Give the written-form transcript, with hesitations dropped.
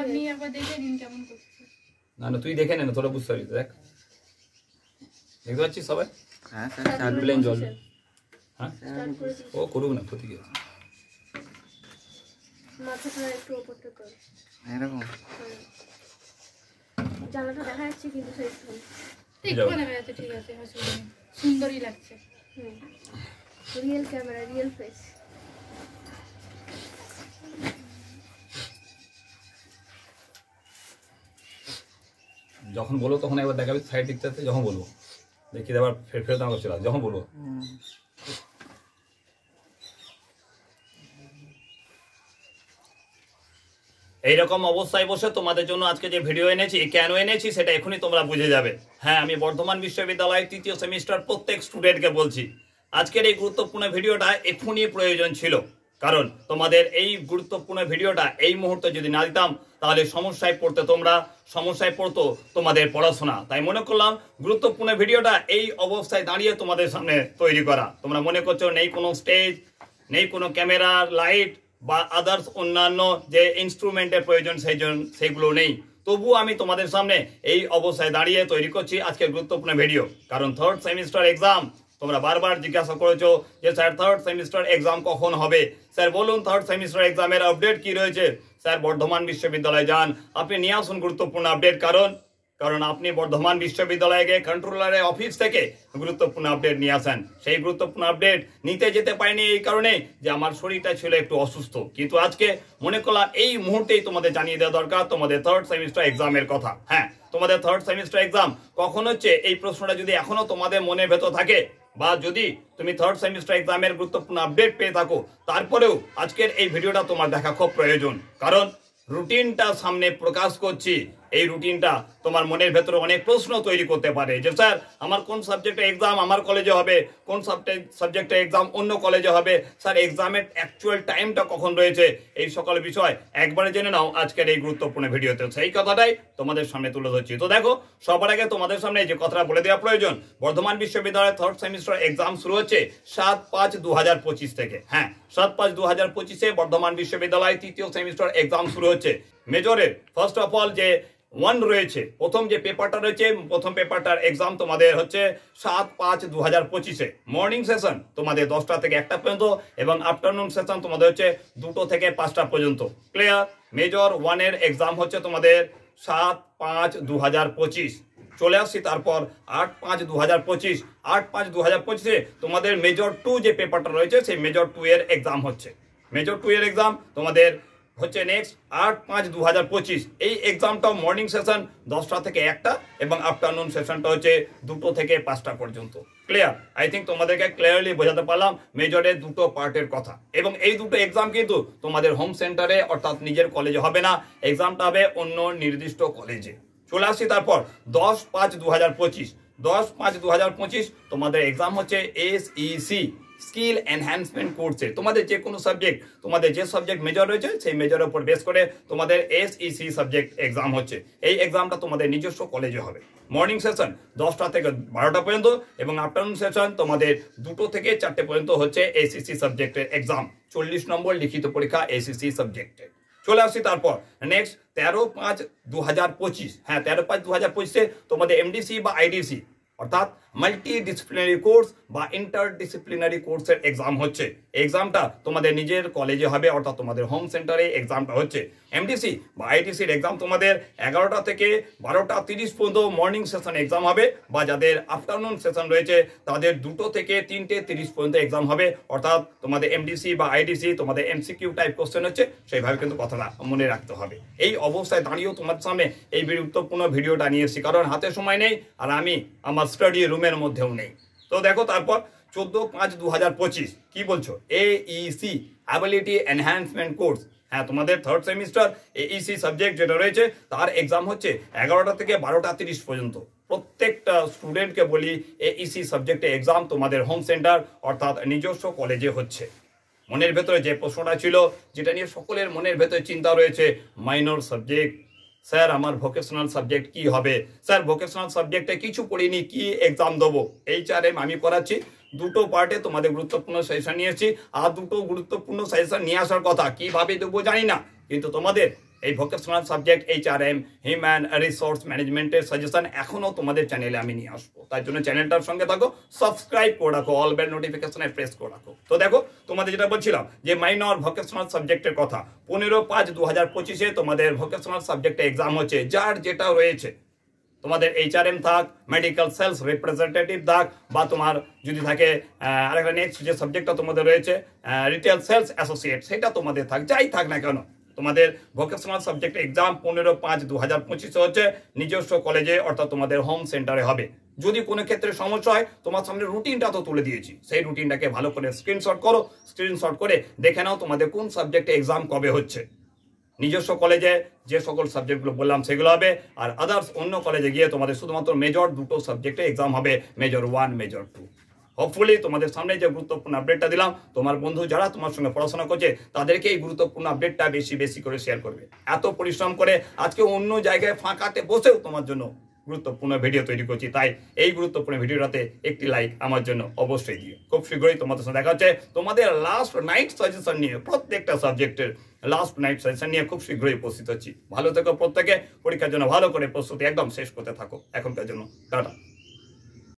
আপনি একবার দেখে নিন কেমন করছে। না না তুই দেখে নে না, তোরা বুঝতে পারবি। দেখ দেখতে পাচ্ছিস সবাই? হ্যাঁ স্যার প্লেন জল। হ্যাঁ ও করুক না, ক্ষতি কি আছে? মাথাটা একটু উপরটা কর এরকম জানাটা দেখা যাচ্ছে কিন্তু সেই ঠিক করে দেখা যাচ্ছে। ঠিক আছে, অসুবিধা নেই, সুন্দরই লাগছে। Real camera, real face. যখন বলবো তখন একবার দেখাবি সাইড দিকটাতে, যখন বলবো দেখি আবার ফেরত আমাকে চলে যখন বলবো। এইরকম অবস্থায় বসে তোমাদের জন্য আজকে যে ভিডিও এনেছি, কেন এনেছি সেটা এখনই তোমরা বুঝে যাবে। হ্যাঁ, আমি বর্ধমান বিশ্ববিদ্যালয়ের ৩য় সেমিস্টার প্রত্যেক স্টুডেন্টকে বলছি, আজকের এই গুরুত্বপূর্ণ ভিডিওটা এখনই প্রয়োজন ছিল। কারণ তোমাদের এই গুরুত্বপূর্ণ ভিডিওটা এই মুহূর্তে যদি না দিতাম তাহলে সমস্যায় পড়তো তোমাদের পড়াশোনা। তাই মনে করলাম গুরুত্বপূর্ণ ভিডিওটা এই অবস্থায় দাঁড়িয়ে তোমাদের সামনে তৈরি করা। তোমরা মনে করছো নেই কোনো স্টেজ, নেই কোনো ক্যামেরা, লাইট বা আদার্স অন্যান্য যে ইনস্ট্রুমেন্টের প্রয়োজন সেগুলো নেই, তবুও আমি তোমাদের সামনে এই অবস্থায় দাঁড়িয়ে তৈরি করছি আজকের গুরুত্বপূর্ণ ভিডিও। কারণ থার্ড সেমিস্টার এক্সাম, তোমরা বারবার জিজ্ঞাসা করেছো যে স্যার থার্ড সেমিস্টার এক্সাম কখন হবে, স্যার বলুন থার্ড সেমিস্টার এক্সামের আপডেট কি রয়েছে। স্যার বর্ধমান বিশ্ববিদ্যালয়ে যান, আপনি নিয়ে আসুন গুরুত্বপূর্ণ আপডেট। কারণ আপনি বর্ধমান বিশ্ববিদ্যালয়ে গিয়ে কন্ট্রোলারের অফিস থেকে গুরুত্বপূর্ণ আপডেট নিয়ে আসেন। সেই গুরুত্বপূর্ণ আপডেট নিতে যেতে পারিনি এই কারণে যে আমার শরীরটা ছিল একটু অসুস্থ। কিন্তু আজকে মনে করলাম এই মুহূর্তেই তোমাদের জানিয়ে দেওয়া দরকার তোমাদের থার্ড সেমিস্টার এক্সামের কথা। হ্যাঁ, তোমাদের থার্ড সেমিস্টার এক্সাম কখন হচ্ছে এই প্রশ্নটা যদি এখনো তোমাদের মনের ভেতর থাকে, বা যদি তুমি থার্ড সেমিস্টার এক্সামের গুরুত্বপূর্ণ আপডেট পেয়ে থাকো, তারপরেও আজকের এই ভিডিওটা তোমার দেখা খুব প্রয়োজন। কারণ রুটিনটা সামনে প্রকাশ করছি, এই রুটিনটা তোমার মনের ভেতরে অনেক প্রশ্ন তৈরি করতে পারে যে স্যার আমার কোন সাবজেক্টে এক্সাম আমার কলেজে হবে, কোন সাবজেক্টে এক্সাম অন্য কলেজে হবে, স্যার এক্সামের অ্যাকচুয়াল টাইমটা কখন রয়েছে, এই সকল বিষয় একবারে জেনে নাও আজকের এই গুরুত্বপূর্ণ ভিডিওতে। সেই কথাটাই তোমাদের সামনে তুলে ধরছি। তো দেখো, সবার আগে তোমাদের সামনে যে কথাটা বলে দেওয়া প্রয়োজন, বর্ধমান বিশ্ববিদ্যালয়ের থার্ড সেমিস্টার এক্সাম শুরু হচ্ছে 7/5/2025 থেকে। হ্যাঁ, 7/5/2025 বর্ধমান বিশ্ববিদ্যালয় 3য় সেমিস্টার এক্সাম শুরু হচ্ছে। মেজরের ফার্স্ট অফ অল যে 1 রয়েছে, প্রথম যে পেপারটা রয়েছে, প্রথম পেপারটার এক্সাম তোমাদের হচ্ছে 7/5/2025 মর্নিং সেশন তোমাদের 10টা থেকে 1টা পর্যন্ত, এবং আফটারনুন সেশন তোমাদের হচ্ছে 2টো থেকে 5টা পর্যন্ত। ক্লিয়ার? মেজর 1 এর এক্সাম হচ্ছে তোমাদের 7/5/2025। চলে আসছি তারপর 8/5/2025। 8/5/2025 তোমাদের মেজর 2 যে পেপারটা রয়েছে সেই মেজর 2 এর এক্সাম হচ্ছে। মেজর 2 এর এক্সাম তোমাদের হচ্ছে নেক্সট 8/5/2025। এই এক্সামটা মর্নিং সেশন 10টা থেকে 1টা, এবং আফটারনুন সেশনটা হচ্ছে 2টো থেকে 5টা পর্যন্ত। ক্লিয়ার? আই থিঙ্ক তোমাদেরকে ক্লিয়ারলি বোঝাতে পারলাম মেজরের 2টো পার্টের কথা। এবং এই 2টো এক্সাম কিন্তু তোমাদের হোম সেন্টারে অর্থাৎ নিজের কলেজে হবে না, এক্সামটা হবে অন্য নির্দিষ্ট কলেজে। চলে আসছি তারপর 10/5/2025। 10/5/2025 তোমাদের এক্সাম হচ্ছে SEC স্কিল এনহ্যান্সমেন্ট কোর্সে। তোমাদের যে কোনো সাবজেক্ট, তোমাদের যে সাবজেক্ট মেজর রয়েছে সেই মেজরের উপর বেস করে তোমাদের SEC সাবজেক্ট এক্সাম হচ্ছে। এই এক্সামটা তোমাদের নিজস্ব কলেজে হবে। মর্নিং সেশন 10টা থেকে 12টা পর্যন্ত, এবং আফটারনুন সেশন তোমাদের 2টো থেকে 4টে পর্যন্ত হচ্ছে SEC সাবজেক্টের এক্সাম। 40 নম্বর লিখিত পরীক্ষা SEC সাবজেক্টের। চলে আসছি তারপর নেক্সট 13/5/2025। হ্যাঁ, 13/5/2025 তোমাদের MDC বা IDC অর্থাৎ মাল্টিডিসিপ্লিনারি কোর্স বা ইন্টারডিসিপ্লিনারি কোর্সের এক্সাম হচ্ছে। এক্সামটা তোমাদের নিজের কলেজে হবে, অর্থাৎ তোমাদের হোম সেন্টারে এক্সামটা হচ্ছে। এমডিসি বা আইটিসির এক্সাম তোমাদের 11টা থেকে 12:30 পর্যন্ত মর্নিং সেশন এক্সাম হবে, বা যাদের আফটারনুন সেশন রয়েছে তাদের 2টো থেকে 3:30 পর্যন্ত এক্সাম হবে। অর্থাৎ তোমাদের এমডিসি বা আইডিসি তোমাদের MCQ টাইপ কোশ্চেন হচ্ছে, সেইভাবে কিন্তু কথাটা মনে রাখতে হবে। এই অবস্থায় দাঁড়িয়েও তোমার সামনে এই গুরুত্বপূর্ণ ভিডিওটা নিয়ে এসেছি, কারণ হাতে সময় নেই আর আমি আমার স্টাডি রুমের মধ্যেও নেই। তো দেখো তারপর 14/5/2025 কি বলছো? AEC ability enhancement course. হ্যাঁ, তোমাদের থার্ড সেমিস্টার AEC সাবজেক্ট যেটা রয়েছে তার এক্সাম হচ্ছে 11টা থেকে 12:30 পর্যন্ত। প্রত্যেকটা স্টুডেন্টকে বলি AEC সাবজেক্টে এক্সাম তোমাদের হোম সেন্টার অর্থাৎ নিজস্ব কলেজে হচ্ছে। মনের ভেতরে যে প্রশ্নটা ছিল, যেটা নিয়ে সকলের মনের ভেতরে চিন্তা রয়েছে, মাইনর সাবজেক্ট, স্যার আমার ভোকেশনাল সাবজেক্ট কি হবে, স্যার ভোকেশনাল সাবজেক্টে কিছু পড়িনি, কি এক্সাম দেবো। HRM আমি করাচ্ছি, 2টো পার্টে তোমাদের গুরুত্বপূর্ণ সেশন নিয়েছি, আর 2টো গুরুত্বপূর্ণ সেশন নিয়ে আসার কথা, কিভাবে দেবো জানি না, কিন্তু তোমাদের এই vocational subject HRM human resource ম্যানেজমেন্টের সাজেশন এখনও তোমাদের চ্যানেলে আমি নিয়ে আসবো। তাই জন্য চ্যানেলটার সঙ্গে থাকো, সাবস্ক্রাইব করে রাখো, অল বেল নোটিফিকেশনে প্রেস করে রাখো। তো দেখো তোমাদের যেটা বলছিলাম যে মাইনর ভোকেশনাল সাবজেক্টের কথা, 15/5/2025 তোমাদের ভোকেশনাল সাবজেক্টে এক্সাম হচ্ছে। যার যেটা রয়েছে, তোমাদের HRM থাক, মেডিকেল সেলস রিপ্রেজেন্টেটিভ থাক, বা তোমার যদি থাকে আরেকটা নেক্সট যে সাবজেক্টটা তোমাদের রয়েছে রিটেল সেলস অ্যাসোসিয়েট, সেটা তোমাদের থাক, যাই থাক না কেন, তোমাদের ভোকেশনাল সাবজেক্ট এক্সাম 15/5/2025 হচ্ছে। নিজস্ব কলেজে অর্থাৎ তোমাদের হোম সেন্টারে হবে। যদি কোনো ক্ষেত্রে সমস্যা হয়, তোমার সামনে রুটিনটা তো তুলে দিয়েছি, সেই রুটিনটাকে ভালো করে স্ক্রিনশট করো, স্ক্রিনশট করে দেখে নাও তোমাদের কোন সাবজেক্টে এক্সাম কবে হচ্ছে। নিজস্ব কলেজে যে সকল সাবজেক্টগুলো বললাম সেগুলো হবে, আর আদার্স অন্য কলেজে গিয়ে তোমাদের শুধুমাত্র মেজর দুটো সাবজেক্টে এক্সাম হবে, মেজর 1 মেজর 2। হোপফুলি তোমাদের সামনে যে গুরুত্বপূর্ণ আপডেটটা দিলাম, তোমার বন্ধু যারা তোমার সঙ্গে পড়াশোনা করছে তাদেরকে এই গুরুত্বপূর্ণ আপডেটটা বেশি বেশি করে শেয়ার করবে। এত পরিশ্রম করে আজকে অন্য জায়গায় ফাঁকাতে বসেও তোমার জন্য গুরুত্বপূর্ণ ভিডিও তৈরি করছি, তাই এই গুরুত্বপূর্ণ ভিডিওটাতে একটি লাইক আমার জন্য অবশ্যই দিও। খুব শীঘ্রই তোমাদের সাথে দেখা হচ্ছে তোমাদের লাস্ট নাইট সাজেশন নিয়ে, প্রত্যেকটা সাবজেক্টের লাস্ট নাইট সাজেশন নিয়ে খুব শীঘ্রই উপস্থিত হচ্ছি। ভালো থেকো প্রত্যেকে, পরীক্ষার জন্য ভালো করে প্রস্তুতি একদম শেষ করতে থাকো। এখনকার জন্য টাটা।